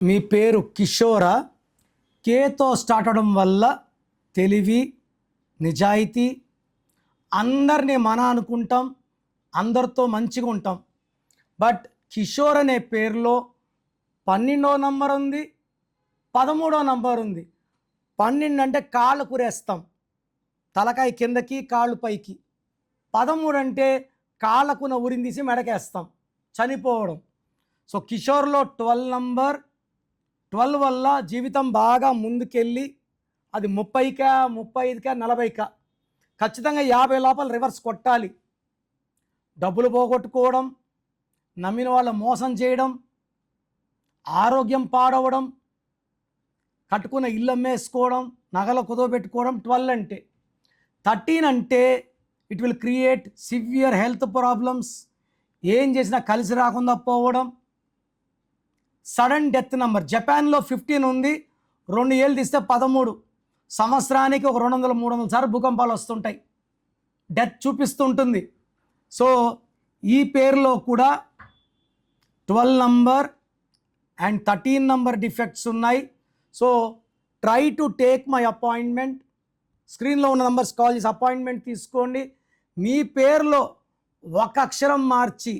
మీ పేరు కిషోరా? కేతో స్టార్ట్ అవడం వల్ల తెలివి, నిజాయితీ, అందరినీ మన అనుకుంటాం, అందరితో మంచిగా ఉంటాం. బట్ కిషోర్ అనే పేరులో 12వ నంబర్ ఉంది, 13వ నంబర్ ఉంది. 12 అంటే కాళ్ళు కురేస్తాం, తలకాయ కిందకి కాళ్ళు పైకి. 13 అంటే కాళ్ళకున్న ఉరిని తీసి మెడకేస్తాం, చనిపోవడం. సో కిషోర్లో 12 నంబర్, 12 వల్ల జీవితం బాగా ముందుకెళ్ళి అది 30కా 35కా 40కా ఖచ్చితంగా 50 లోపల రివర్స్ కొట్టాలి. డబ్బులు పోగొట్టుకోవడం, నమ్మిన వాళ్ళు మోసం చేయడం, ఆరోగ్యం పాడవడం, కట్టుకున్న ఇల్లు అమ్మేసుకోవడం, నగలు కుదవబెట్టుకోవడం 12 అంటే. 13 అంటే it will create severe health problems, ఏం చేసినా కలిసి రాకుండా పోవడం, సడన్ డెత్ నెంబర్. జపాన్లో 15 ఉంది, 2 ఏళ్ళు తీస్తే 13. సంవత్సరానికి ఒక 200-300 సార్లు భూకంపాలు వస్తుంటాయి, డెత్ చూపిస్తుంటుంది. సో ఈ పేరులో కూడా 12 నంబర్ అండ్ 13 నంబర్ డిఫెక్ట్స్ ఉన్నాయి. So try to take my appointment. స్క్రీన్లో ఉన్న నంబర్స్ కాల్ చేసి అపాయింట్మెంట్ తీసుకోండి. మీ పేరులో ఒక అక్షరం మార్చి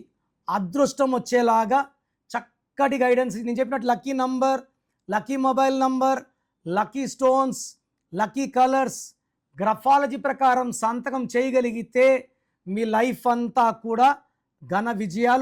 అదృష్టం వచ్చేలాగా చక్కటి గైడెన్స్, నేను చెప్పినట్టు lucky number, lucky mobile number, lucky stones, lucky colours, graphology ప్రకారం సంతకం చేయగలిగితే మీ లైఫ్ అంతా కూడా ఘన విజయాలు